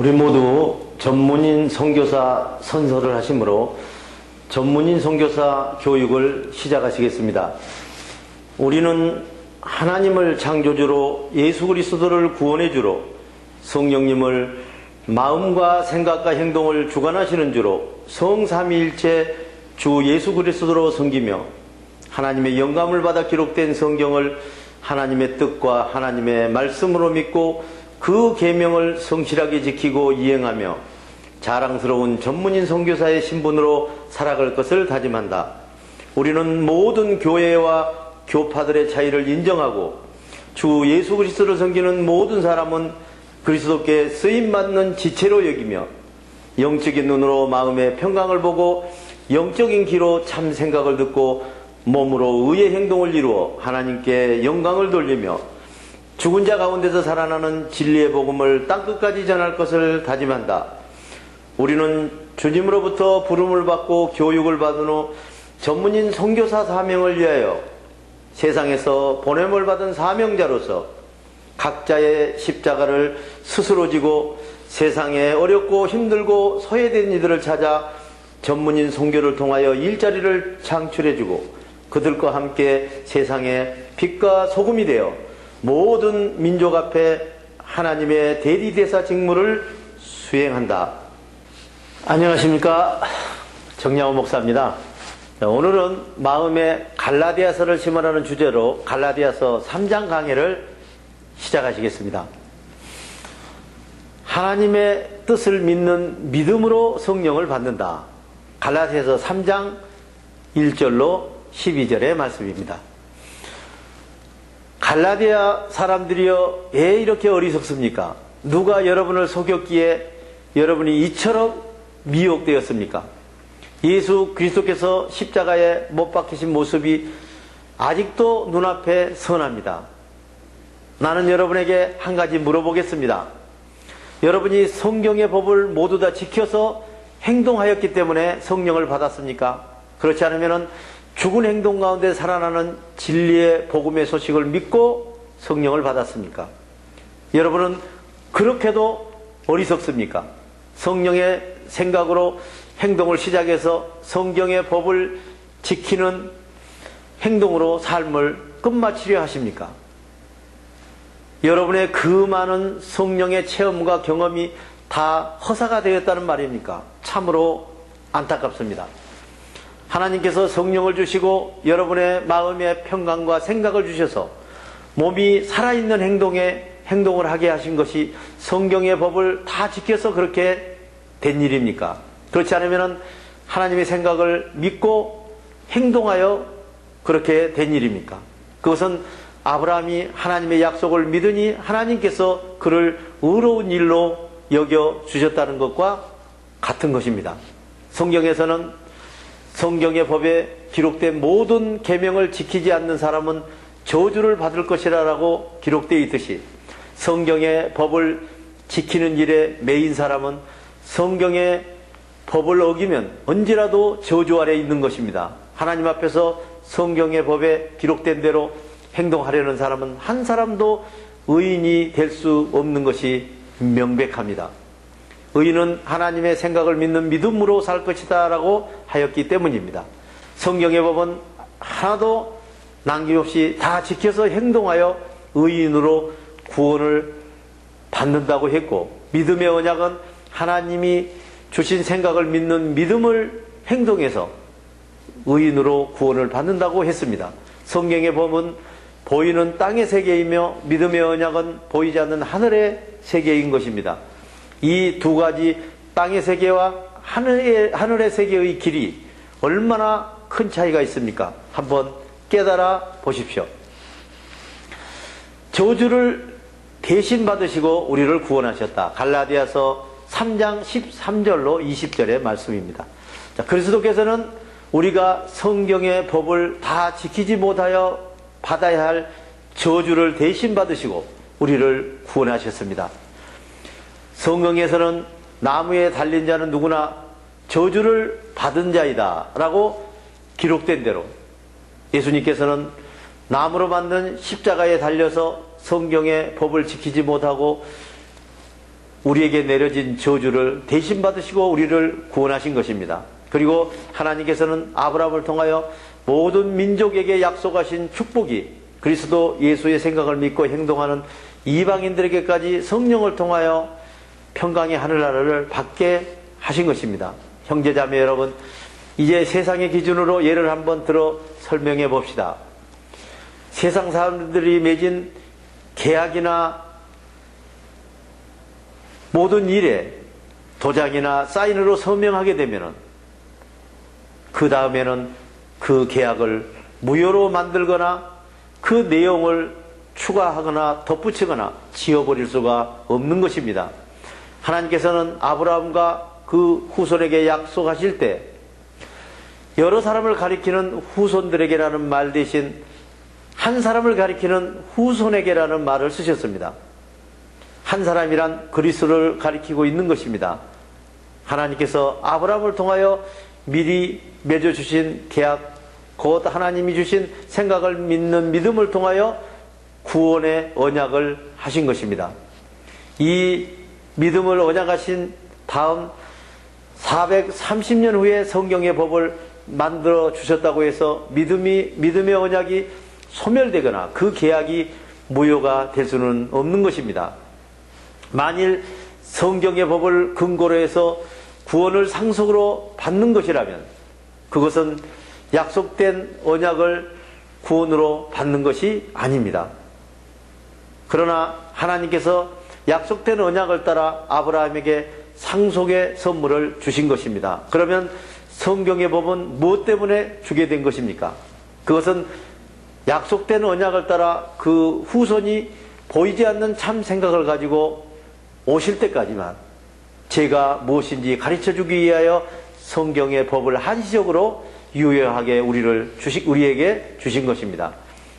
우리 모두 전문인 선교사 선서를 하시므로 전문인 선교사 교육을 시작하시겠습니다. 우리는 하나님을 창조주로 예수 그리스도를 구원해주로 성령님을 마음과 생각과 행동을 주관하시는 주로 성삼위일체 주 예수 그리스도로 섬기며 하나님의 영감을 받아 기록된 성경을 하나님의 뜻과 하나님의 말씀으로 믿고 그 계명을 성실하게 지키고 이행하며 자랑스러운 전문인 선교사의 신분으로 살아갈 것을 다짐한다. 우리는 모든 교회와 교파들의 차이를 인정하고 주 예수 그리스도를 섬기는 모든 사람은 그리스도께 쓰임받는 지체로 여기며 영적인 눈으로 마음의 평강을 보고 영적인 귀로 참 생각을 듣고 몸으로 의의 행동을 이루어 하나님께 영광을 돌리며 죽은 자 가운데서 살아나는 진리의 복음을 땅끝까지 전할 것을 다짐한다. 우리는 주님으로부터 부름을 받고 교육을 받은 후 전문인 선교사 사명을 위하여 세상에서 보냄을 받은 사명자로서 각자의 십자가를 스스로 지고 세상에 어렵고 힘들고 소외된 이들을 찾아 전문인 선교를 통하여 일자리를 창출해주고 그들과 함께 세상의 빛과 소금이 되어 모든 민족 앞에 하나님의 대리대사 직무를 수행한다. 안녕하십니까, 정양호 목사입니다. 오늘은 마음에 갈라디아서를 심으라는 주제로 갈라디아서 3장 강해를 시작하시겠습니다. 하나님의 뜻을 믿는 믿음으로 성령을 받는다. 갈라디아서 3장 1절로 12절의 말씀입니다. 갈라디아 사람들이여 왜 이렇게 어리석습니까? 누가 여러분을 속였기에 여러분이 이처럼 미혹되었습니까? 예수 그리스도께서 십자가에 못 박히신 모습이 아직도 눈앞에 선합니다. 나는 여러분에게 한 가지 물어보겠습니다. 여러분이 성경의 법을 모두 다 지켜서 행동하였기 때문에 성령을 받았습니까? 그렇지 않으면 죽은 행동 가운데 살아나는 진리의 복음의 소식을 믿고 성령을 받았습니까? 여러분은 그렇게도 어리석습니까? 성령의 생각으로 행동을 시작해서 성경의 법을 지키는 행동으로 삶을 끝마치려 하십니까? 여러분의 그 많은 성령의 체험과 경험이 다 허사가 되었다는 말입니까? 참으로 안타깝습니다. 하나님께서 성령을 주시고 여러분의 마음의 평강과 생각을 주셔서 몸이 살아있는 행동을 하게 하신 것이 성경의 법을 다 지켜서 그렇게 된 일입니까? 그렇지 않으면 하나님의 생각을 믿고 행동하여 그렇게 된 일입니까? 그것은 아브라함이 하나님의 약속을 믿으니 하나님께서 그를 의로운 일로 여겨 주셨다는 것과 같은 것입니다. 성경에서는 성경의 법에 기록된 모든 계명을 지키지 않는 사람은 저주를 받을 것이라고 기록되어 있듯이 성경의 법을 지키는 일에 매인 사람은 성경의 법을 어기면 언제라도 저주 아래 있는 것입니다. 하나님 앞에서 성경의 법에 기록된 대로 행동하려는 사람은 한 사람도 의인이 될 수 없는 것이 명백합니다. 의인은 하나님의 생각을 믿는 믿음으로 살 것이다 라고 하였기 때문입니다. 성경의 법은 하나도 남김없이 다 지켜서 행동하여 의인으로 구원을 받는다고 했고, 믿음의 언약은 하나님이 주신 생각을 믿는 믿음을 행동해서 의인으로 구원을 받는다고 했습니다. 성경의 법은 보이는 땅의 세계이며 믿음의 언약은 보이지 않는 하늘의 세계인 것입니다. 이 두 가지 땅의 세계와 하늘의 세계의 길이 얼마나 큰 차이가 있습니까? 한번 깨달아 보십시오. 저주를 대신 받으시고 우리를 구원하셨다. 갈라디아서 3장 13절로 20절의 말씀입니다. 자, 그리스도께서는 우리가 성경의 법을 다 지키지 못하여 받아야 할 저주를 대신 받으시고 우리를 구원하셨습니다. 성경에서는 나무에 달린 자는 누구나 저주를 받은 자이다 라고 기록된 대로 예수님께서는 나무로 만든 십자가에 달려서 성경의 법을 지키지 못하고 우리에게 내려진 저주를 대신 받으시고 우리를 구원하신 것입니다. 그리고 하나님께서는 아브라함을 통하여 모든 민족에게 약속하신 축복이 그리스도 예수의 생각을 믿고 행동하는 이방인들에게까지 성령을 통하여 평강의 하늘나라를 받게 하신 것입니다. 형제자매 여러분, 이제 세상의 기준으로 예를 한번 들어 설명해 봅시다. 세상 사람들이 맺은 계약이나 모든 일에 도장이나 사인으로 서명하게 되면은 그 다음에는 그 계약을 무효로 만들거나 그 내용을 추가하거나 덧붙이거나 지워버릴 수가 없는 것입니다. 하나님께서는 아브라함과 그 후손에게 약속하실 때 여러 사람을 가리키는 후손들에게라는 말 대신 한 사람을 가리키는 후손에게라는 말을 쓰셨습니다. 한 사람이란 그리스도를 가리키고 있는 것입니다. 하나님께서 아브라함을 통하여 미리 맺어주신 계약, 곧 하나님이 주신 생각을 믿는 믿음을 통하여 구원의 언약을 하신 것입니다. 이 믿음을 언약하신 다음 430년 후에 성경의 법을 만들어 주셨다고 해서 믿음의 언약이 소멸되거나 그 계약이 무효가 될 수는 없는 것입니다. 만일 성경의 법을 근거로 해서 구원을 상속으로 받는 것이라면 그것은 약속된 언약을 구원으로 받는 것이 아닙니다. 그러나 하나님께서 약속된 언약을 따라 아브라함에게 상속의 선물을 주신 것입니다. 그러면 성경의 법은 무엇 때문에 주게 된 것입니까? 그것은 약속된 언약을 따라 그 후손이 보이지 않는 참 생각을 가지고 오실 때까지만 제가 무엇인지 가르쳐주기 위하여 성경의 법을 한시적으로 유효하게 우리에게 주신 것입니다.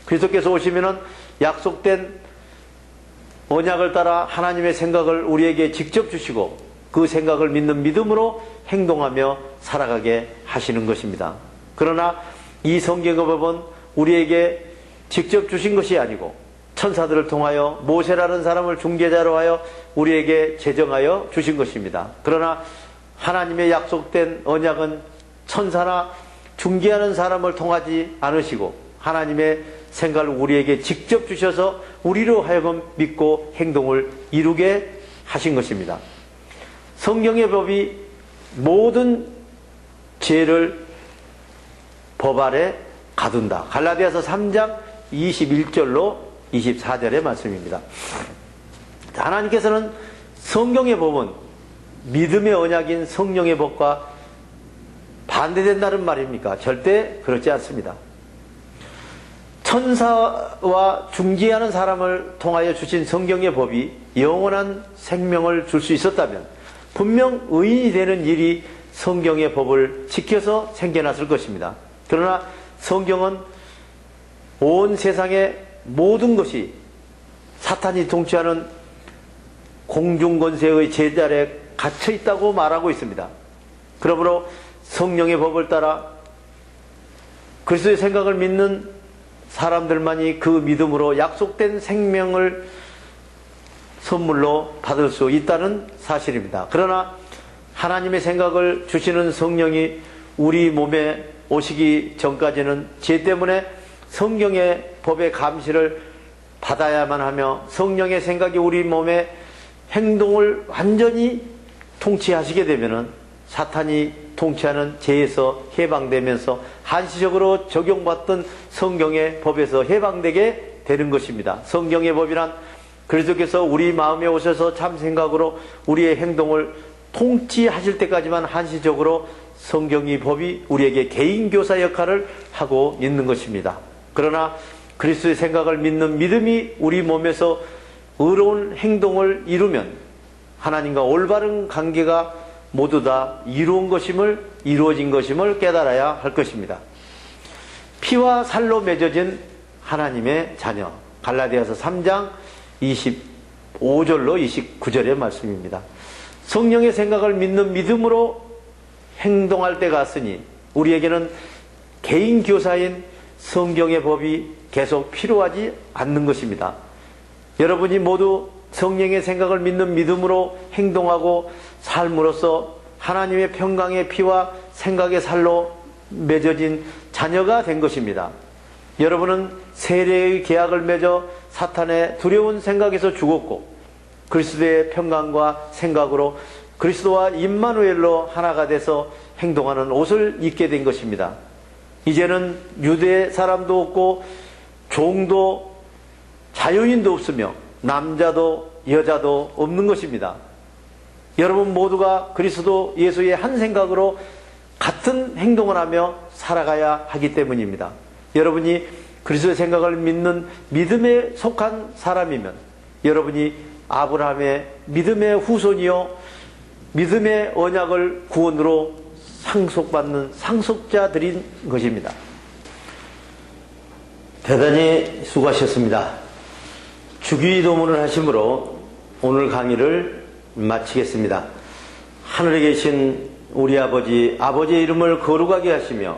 그리스도께서 오시면은 약속된 언약을 따라 하나님의 생각을 우리에게 직접 주시고 그 생각을 믿는 믿음으로 행동하며 살아가게 하시는 것입니다. 그러나 이 성경의 법은 우리에게 직접 주신 것이 아니고 천사들을 통하여 모세라는 사람을 중개자로 하여 우리에게 제정하여 주신 것입니다. 그러나 하나님의 약속된 언약은 천사나 중개하는 사람을 통하지 않으시고 하나님의 생각을 우리에게 직접 주셔서 우리로 하여금 믿고 행동을 이루게 하신 것입니다. 성경의 법이 모든 죄를 법 아래 가둔다. 갈라디아서 3장 21절로 24절의 말씀입니다. 하나님께서는 성경의 법은 믿음의 언약인 성령의 법과 반대된다는 말입니까? 절대 그렇지 않습니다. 천사와 중재하는 사람을 통하여 주신 성경의 법이 영원한 생명을 줄 수 있었다면 분명 의인이 되는 일이 성경의 법을 지켜서 생겨났을 것입니다. 그러나 성경은 온 세상의 모든 것이 사탄이 통치하는 공중권세의 제자리에 갇혀 있다고 말하고 있습니다. 그러므로 성령의 법을 따라 그리스도의 생각을 믿는 사람들만이 그 믿음으로 약속된 생명을 선물로 받을 수 있다는 사실입니다. 그러나 하나님의 생각을 주시는 성령이 우리 몸에 오시기 전까지는 죄 때문에 성경의 법의 감시를 받아야만 하며 성령의 생각이 우리 몸의 행동을 완전히 통치하시게 되면은 사탄이 통치하는 죄에서 해방되면서 한시적으로 적용받던 성경의 법에서 해방되게 되는 것입니다. 성경의 법이란 그리스도께서 우리 마음에 오셔서 참 생각으로 우리의 행동을 통치하실 때까지만 한시적으로 성경의 법이 우리에게 개인교사 역할을 하고 있는 것입니다. 그러나 그리스도의 생각을 믿는 믿음이 우리 몸에서 의로운 행동을 이루면 하나님과 올바른 관계가 모두 다 이루어진 것임을 깨달아야 할 것입니다. 피와 살로 맺어진 하나님의 자녀. 갈라디아서 3장 25절로 29절의 말씀입니다. 성령의 생각을 믿는 믿음으로 행동할 때가 왔으니 우리에게는 개인 교사인 성경의 법이 계속 필요하지 않는 것입니다. 여러분이 모두 성령의 생각을 믿는 믿음으로 행동하고 삶으로써 하나님의 평강의 피와 생각의 살로 맺어진 자녀가 된 것입니다. 여러분은 세례의 계약을 맺어 사탄의 두려운 생각에서 죽었고 그리스도의 평강과 생각으로 그리스도와 임마누엘로 하나가 돼서 행동하는 옷을 입게 된 것입니다. 이제는 유대 사람도 없고 종도 자유인도 없으며 남자도 여자도 없는 것입니다. 여러분 모두가 그리스도 예수의 한 생각으로 같은 행동을 하며 살아가야 하기 때문입니다. 여러분이 그리스도의 생각을 믿는 믿음에 속한 사람이면 여러분이 아브라함의 믿음의 후손이요 믿음의 언약을 구원으로 상속받는 상속자들인 것입니다. 대단히 수고하셨습니다. 주기도문을 하심으로 오늘 강의를 마치겠습니다. 하늘에 계신 우리 아버지의 이름을 거룩하게 하시며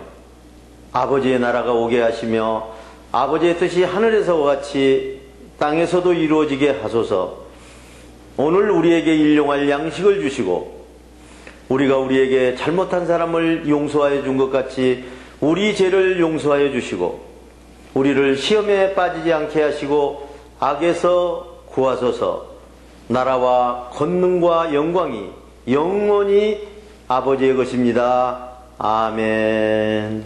아버지의 나라가 오게 하시며 아버지의 뜻이 하늘에서와 같이 땅에서도 이루어지게 하소서. 오늘 우리에게 일용할 양식을 주시고 우리가 우리에게 잘못한 사람을 용서하여 준 것 같이 우리 죄를 용서하여 주시고 우리를 시험에 빠지지 않게 하시고 악에서 구하소서. 나라와 권능과 영광이 영원히 아버지의 것입니다. 아멘.